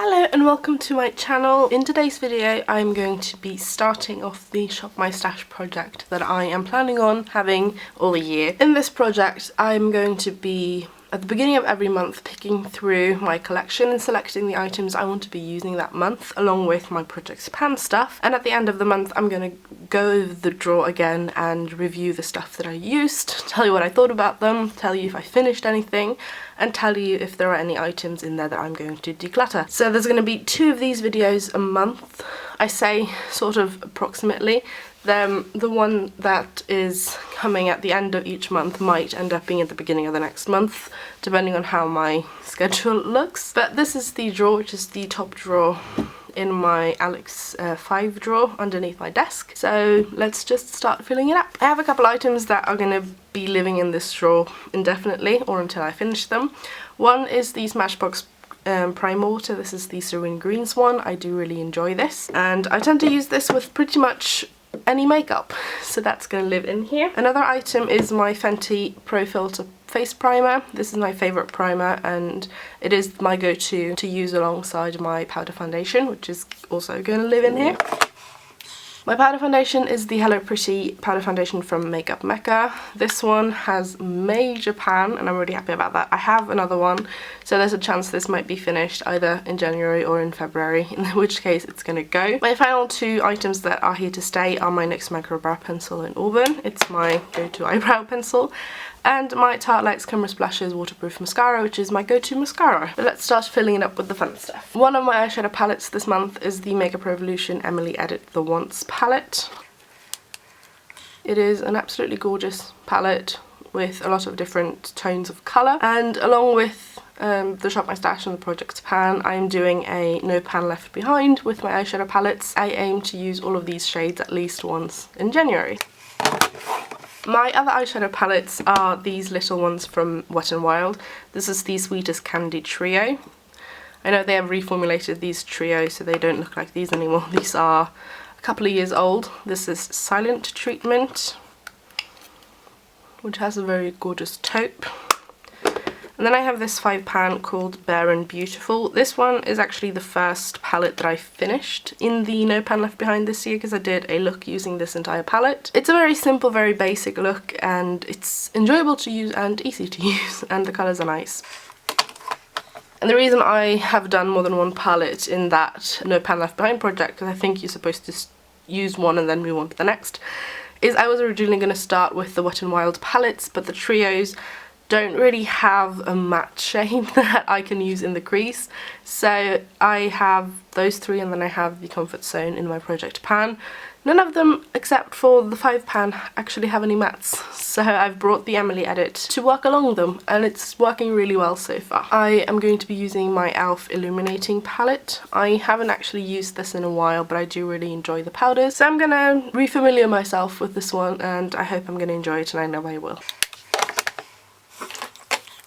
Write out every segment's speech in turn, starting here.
Hello and welcome to my channel. In today's video I'm going to be starting off the Shop My Stash project that I am planning on having all year. In this project I'm going to be at the beginning of every month picking through my collection and selecting the items I want to be using that month along with my project pan stuff, and at the end of the month I'm going to go over the drawer again and review the stuff that I used, tell you what I thought about them, tell you if I finished anything, and tell you if there are any items in there that I'm going to declutter. So there's going to be 2 of these videos a month. I say sort of approximately. The one that is coming at the end of each month might end up being at the beginning of the next month, depending on how my schedule looks. But this is the drawer, which is the top drawer in my Alex 5 drawer underneath my desk. So let's just start filling it up. I have a couple items that are going to be living in this drawer indefinitely, or until I finish them. One is the Smashbox Prime Water. This is the Serene Greens one. I do really enjoy this, and I tend to use this with pretty much any makeup, so that's going to live in here. Another item is my Fenty Pro Filter face primer. This is my favourite primer and it is my go-to to use alongside my powder foundation, which is also going to live in here. My powder foundation is the Hello Pretty powder foundation from Makeup Mecca. This one has major pan and I'm really happy about that. I have another one, so there's a chance this might be finished either in January or in February, in which case it's going to go. My final 2 items that are here to stay are my NYX Micro Brow Pencil in Auburn. It's my go-to eyebrow pencil. And my Tarte Lights Camera Splashes Waterproof Mascara, which is my go-to mascara. But let's start filling it up with the fun stuff. One of my eyeshadow palettes this month is the Makeup Revolution Emily Edit The Once palette. It is an absolutely gorgeous palette with a lot of different tones of colour, and along with the Shop My Stash and the Project Pan, I'm doing a No Pan Left Behind with my eyeshadow palettes. I aim to use all of these shades at least once in January. My other eyeshadow palettes are these little ones from Wet n Wild. This is the Sweetest Candy Trio. I know they have reformulated these trios so they don't look like these anymore. These are a couple of years old. This is Silent Treatment, which has a very gorgeous taupe. And then I have this 5 pan called Bare and Beautiful. This one is actually the first palette that I finished in the No Pan Left Behind this year, because I did a look using this entire palette. It's a very simple, very basic look, and it's enjoyable to use and easy to use, and the colours are nice. And the reason I have done more than one palette in that No Pan Left Behind project, because I think you're supposed to use one and then move on to the next, is I was originally going to start with the Wet n Wild palettes, but the trios don't really have a matte shade that I can use in the crease, so I have those 3 and then I have the Comfort Zone in my project pan. None of them except for the 5 pan actually have any mattes, so I've brought the Emily Edit to work along them and it's working really well so far. I am going to be using my e.l.f. Illuminating palette. I haven't actually used this in a while, but I do really enjoy the powders, so I'm gonna refamiliar myself with this one and I hope I'm gonna enjoy it, and I know I will.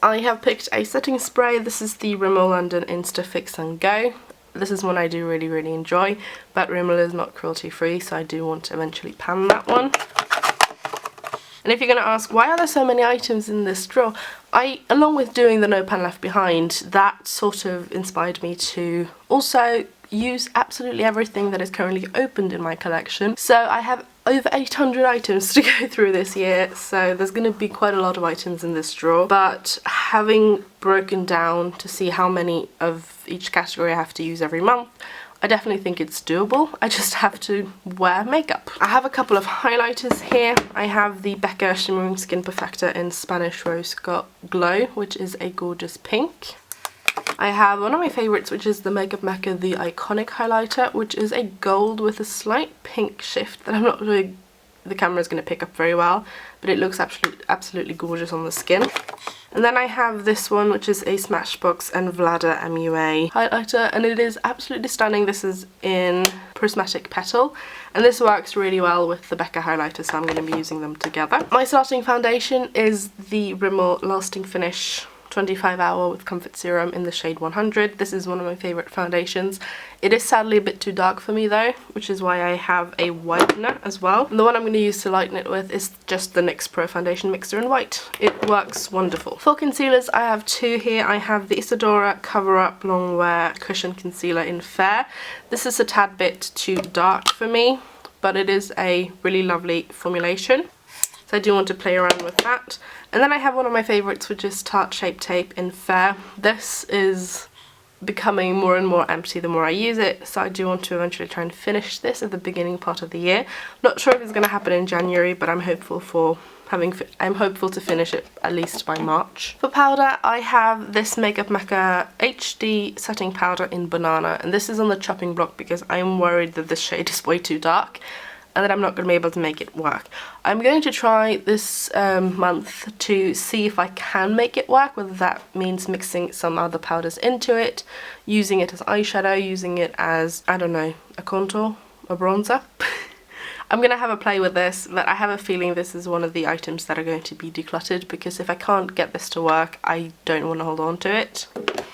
I have picked a setting spray. This is the Rimmel London Insta Fix and Go. This is one I do really enjoy, but Rimmel is not cruelty free, so I do want to eventually pan that one. And if you're going to ask, why are there so many items in this drawer? Along with doing the No Pan Left Behind, that sort of inspired me to also use absolutely everything that is currently opened in my collection. So I have over 800 items to go through this year, so there's going to be quite a lot of items in this drawer, but having broken down to see how many of each category I have to use every month, I definitely think it's doable. I just have to wear makeup. I have a couple of highlighters here. I have the Becca Shimmering Skin Perfector in Spanish Rose Glow, which is a gorgeous pink. I have one of my favourites, which is the Makeup Mecca The Iconic Highlighter, which is a gold with a slight pink shift that I'm not sure the camera is going to pick up very well, but it looks absolutely gorgeous on the skin. And then I have this one, which is a Smashbox and Vlada MUA highlighter, and it is absolutely stunning. This is in Prismatic Petal, and this works really well with the Becca highlighter, so I'm going to be using them together. My starting foundation is the Rimmel Lasting Finish 25 Hour with Comfort Serum in the shade 100. This is one of my favourite foundations. It is sadly a bit too dark for me though, which is why I have a whitener as well. And the one I'm going to use to lighten it with is just the NYX Pro Foundation Mixer in white. It works wonderful. For concealers, I have two here. I have the Isadora Cover Up Long Wear Cushion Concealer in Fair. This is a tad bit too dark for me, but it is a really lovely formulation. So I do want to play around with that. And then I have one of my favourites, which is Tarte Shape Tape in Fair. This is becoming more and more empty the more I use it, so I do want to eventually try and finish this at the beginning part of the year. Not sure if it's going to happen in January, but I'm hopeful to finish it at least by March. For powder, I have this Makeup Mecca HD setting powder in Banana, and this is on the chopping block because I'm worried that this shade is way too dark and that I'm not going to be able to make it work. I'm going to try this month to see if I can make it work, whether that means mixing some other powders into it, using it as eyeshadow, using it as, I don't know, a contour, a bronzer. I'm going to have a play with this, but I have a feeling this is one of the items that are going to be decluttered, because if I can't get this to work, I don't want to hold on to it.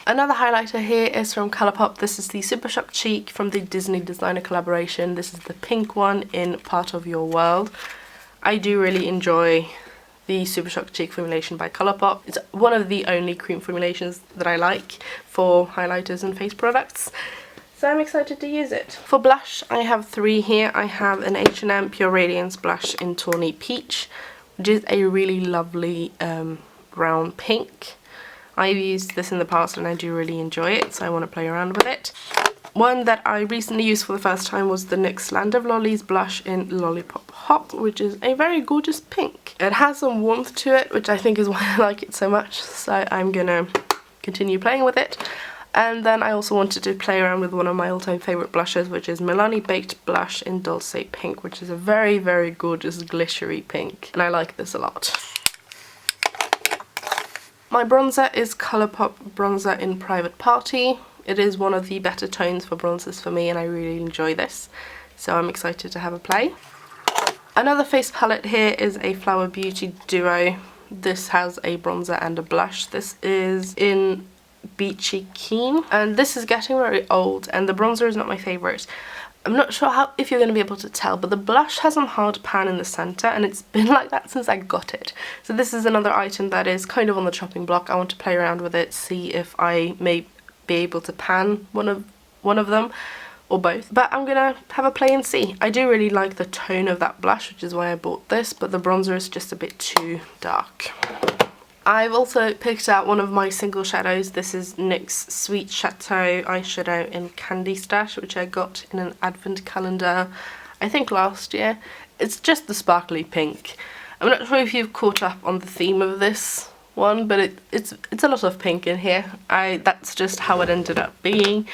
Another highlighter here is from Colourpop. This is the Super Shock Cheek from the Disney designer collaboration. This is the pink one in Part of Your World. I do really enjoy the Super Shock Cheek formulation by Colourpop. It's one of the only cream formulations that I like for highlighters and face products, so I'm excited to use it. For blush, I have three here. I have an H&M Pure Radiance blush in Tawny Peach, which is a really lovely brown pink. I've used this in the past and I do really enjoy it, so I want to play around with it. One that I recently used for the first time was the NYX Land of Lollies blush in Lollipop Hot, which is a very gorgeous pink. It has some warmth to it, which I think is why I like it so much, so I'm gonna continue playing with it. And then I also wanted to play around with one of my all-time favourite blushes, which is Milani Baked Blush in Dulce Pink, which is a very, very gorgeous glittery pink, and I like this a lot. My bronzer is Colourpop Bronzer in Private Party. It is one of the better tones for bronzers for me, and I really enjoy this, so I'm excited to have a play. Another face palette here is a Flower Beauty Duo. This has a bronzer and a blush. This is in Beachy Keen, and this is getting very old, and the bronzer is not my favourite. I'm not sure if you're going to be able to tell, but the blush has some hard pan in the centre, and it's been like that since I got it. So this is another item that is kind of on the chopping block. I want to play around with it, see if I may be able to pan one of them, or both. But I'm gonna have a play and see. I do really like the tone of that blush, which is why I bought this, but the bronzer is just a bit too dark. I've also picked out one of my single shadows. This is NYX Sweet Chateau eyeshadow in Candy Stash, which I got in an advent calendar, I think last year. It's just the sparkly pink. I'm not sure if you've caught up on the theme of this one, but it's a lot of pink in here. That's just how it ended up being.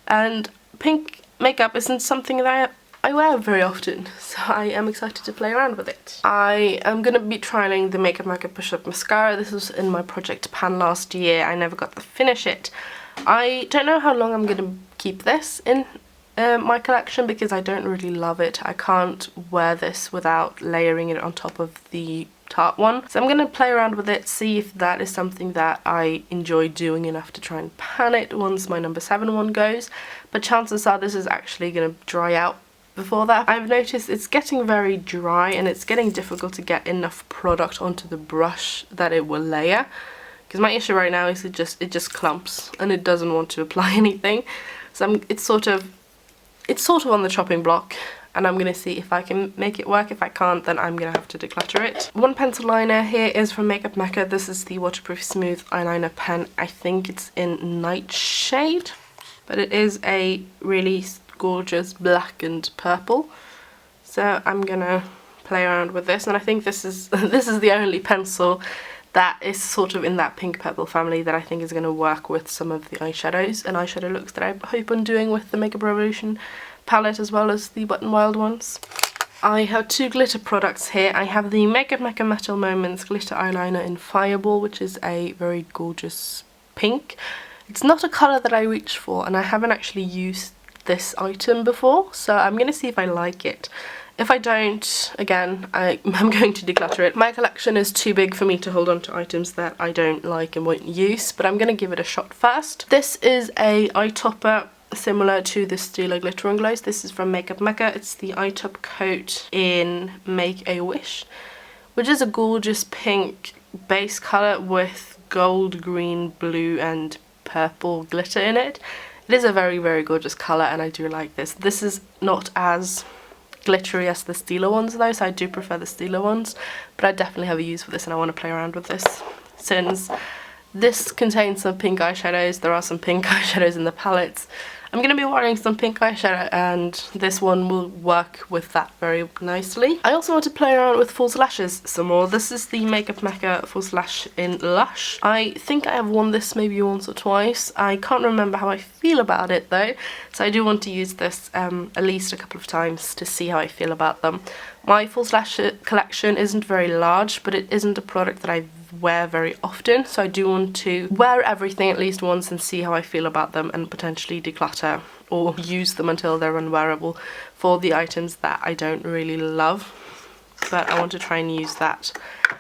And pink makeup isn't something that I wear very often, so I am excited to play around with it. I am going to be trialling the Makeup Mecca Push Up Mascara. This was in my project pan last year. I never got to finish it. I don't know how long I'm going to keep this in my collection because I don't really love it. I can't wear this without layering it on top of the Tarte one. So I'm going to play around with it, see if that is something that I enjoy doing enough to try and pan it once my number 7 one goes. But chances are this is actually going to dry out before that. I've noticed it's getting very dry and it's getting difficult to get enough product onto the brush that it will layer, because my issue right now is it just clumps and it doesn't want to apply anything. So it's sort of on the chopping block, and I'm gonna see if I can make it work. If I can't, then I'm gonna have to declutter it. One pencil liner here is from Makeup Mecca. This is the Waterproof Smooth Eyeliner Pen. I think it's in Nightshade, but it is a really gorgeous black and purple, so I'm gonna play around with this. And I think this is the only pencil that is sort of in that pink purple family that I think is going to work with some of the eyeshadows and eyeshadow looks that I hope on doing with the Makeup Revolution palette, as well as the Wet n Wild ones. I have two glitter products here. I have the Makeup Mecca Metal Moments glitter eyeliner in Fireball, which is a very gorgeous pink. It's not a colour that I reach for, and I haven't actually used this item before, so I'm gonna see if I like it. If I don't, again, I'm going to declutter it. My collection is too big for me to hold on to items that I don't like and won't use, but I'm going to give it a shot first. This is a eye topper similar to the Stila Glitter and Glows. This is from Makeup Mecca. It's the eye top coat in Make a Wish, which is a gorgeous pink base colour with gold, green, blue and purple glitter in it. It is a very, very gorgeous colour and I do like this. This is not as glittery as the Stila ones though, so I do prefer the Stila ones, but I definitely have a use for this and I want to play around with this. Since this contains some pink eyeshadows, there are some pink eyeshadows in the palettes. I'm going to be wearing some pink eyeshadow and this one will work with that very nicely. I also want to play around with false lashes some more. This is the Makeup Mecca false lash in Lush. I think I have worn this maybe once or twice. I can't remember how I feel about it though, so I do want to use this at least a couple of times to see how I feel about them. My false lash collection isn't very large, but it isn't a product that I wear very often, so I do want to wear everything at least once and see how I feel about them and potentially declutter or use them until they're unwearable for the items that I don't really love. But I want to try and use that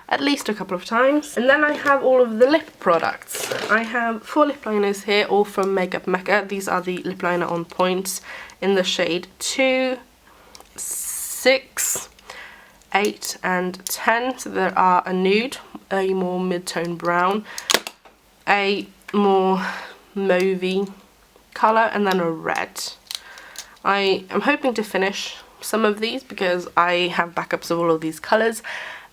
at least a couple of times. And then I have all of the lip products. I have 4 lip liners here, all from Makeup Mecca. These are the lip liner on points in the shade 2, 6, 8 and 10. So there are a nude, a more mid-tone brown, a more mauvey colour and then a red. I am hoping to finish some of these because I have backups of all of these colours,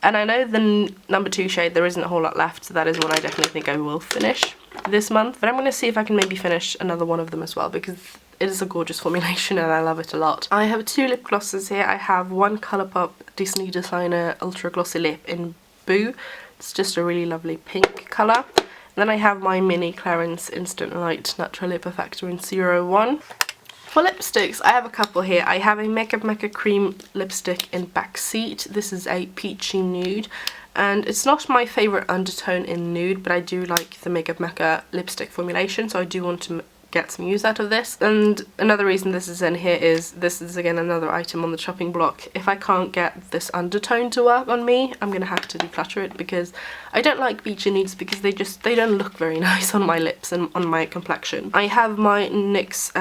and I know the number 2 shade there isn't a whole lot left, so that is one I definitely think I will finish this month. But I'm going to see if I can maybe finish another one of them as well because it is a gorgeous formulation and I love it a lot. I have 2 lip glosses here. I have one Colourpop Disney Designer Ultra Glossy Lip in Boo. It's just a really lovely pink colour. And then I have my mini Clarins Instant Light Natural Lip Perfector in 01. For lipsticks, I have a couple here. I have a Makeup Mecca Cream lipstick in Backseat. This is a peachy nude. And it's not my favourite undertone in nude, but I do like the Makeup Mecca lipstick formulation, so I do want to get some use out of this. And another reason this is in here is this is again another item on the chopping block. If I can't get this undertone to work on me, I'm gonna have to declutter it because I don't like beachy nudes because they don't look very nice on my lips and on my complexion. I have my NYX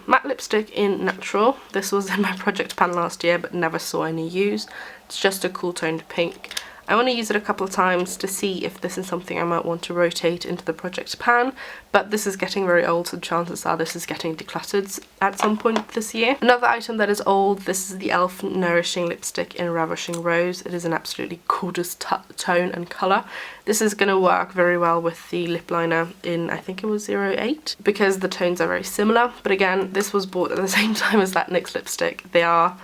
matte lipstick in Natural. This was in my project pan last year but never saw any use. It's just a cool toned pink. I want to use it a couple of times to see if this is something I might want to rotate into the project pan, but this is getting very old, so chances are this is getting decluttered at some point this year. Another item that is old, this is the e.l.f. Nourishing Lipstick in Ravishing Rose. It is an absolutely gorgeous tone and colour. This is going to work very well with the lip liner in, I think it was 08, because the tones are very similar. But again, this was bought at the same time as that NYX lipstick. They are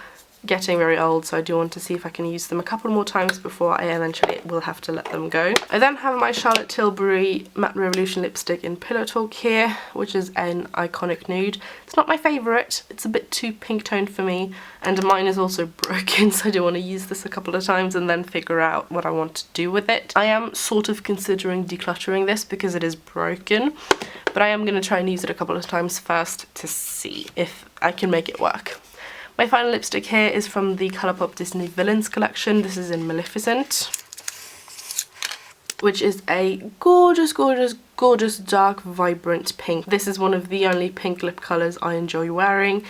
getting very old, so I do want to see if I can use them a couple more times before I eventually will have to let them go. I then have my Charlotte Tilbury Matte Revolution lipstick in Pillow Talk here, which is an iconic nude. It's not my favourite, it's a bit too pink toned for me, and mine is also broken, so I do want to use this a couple of times and then figure out what I want to do with it. I am sort of considering decluttering this because it is broken, but I am going to try and use it a couple of times first to see if I can make it work. My final lipstick here is from the Colourpop Disney Villains collection. This is in Maleficent, which is a gorgeous, gorgeous, gorgeous dark, vibrant pink. This is one of the only pink lip colours I enjoy wearing.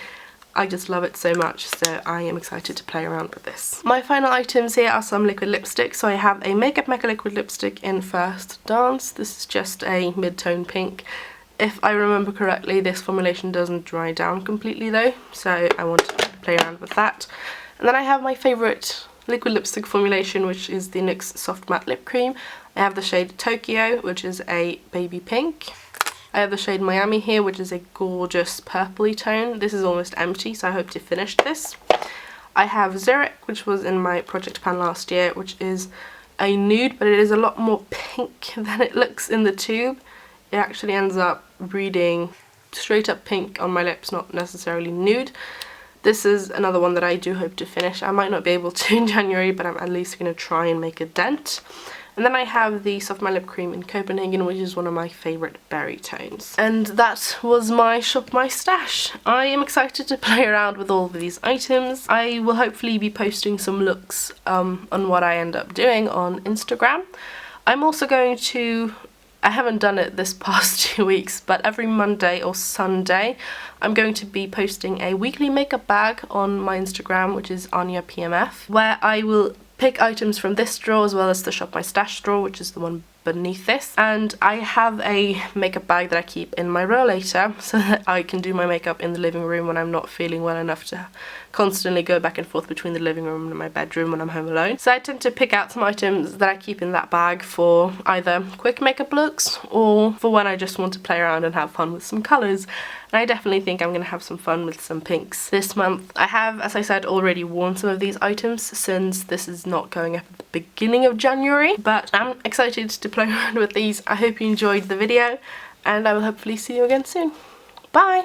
I just love it so much, so I am excited to play around with this. My final items here are some liquid lipstick. So I have a Makeup Mecca liquid lipstick in First Dance. This is just a mid-tone pink. If I remember correctly, this formulation doesn't dry down completely though, so I want to play around with that. And then I have my favourite liquid lipstick formulation, which is the NYX Soft Matte Lip Cream. I have the shade Tokyo, which is a baby pink. I have the shade Miami here, which is a gorgeous purpley tone. This is almost empty, so I hope to finish this. I have Zurich, which was in my project pan last year, which is a nude, but it is a lot more pink than it looks in the tube. It actually ends up reading straight up pink on my lips, not necessarily nude. This is another one that I do hope to finish. I might not be able to in January, but I'm at least going to try and make a dent. And then I have the Soft My Lip Cream in Copenhagen, which is one of my favourite berry tones. And that was my Shop My Stash. I am excited to play around with all of these items. I will hopefully be posting some looks on what I end up doing on Instagram. I'm also going to, I haven't done it this past 2 weeks, but every Monday or Sunday I'm going to be posting a weekly makeup bag on my Instagram, which is Anya PMF, where I will pick items from this drawer as well as the Shop My Stash drawer, which is the one beneath this. And I have a makeup bag that I keep in my rollator so that I can do my makeup in the living room when I'm not feeling well enough to constantly go back and forth between the living room and my bedroom when I'm home alone. So I tend to pick out some items that I keep in that bag for either quick makeup looks or for when I just want to play around and have fun with some colours. And I definitely think I'm going to have some fun with some pinks this month. I have, as I said, already worn some of these items since this is not going up at the beginning of January, but I'm excited to play around with these. I hope you enjoyed the video and I will hopefully see you again soon. Bye!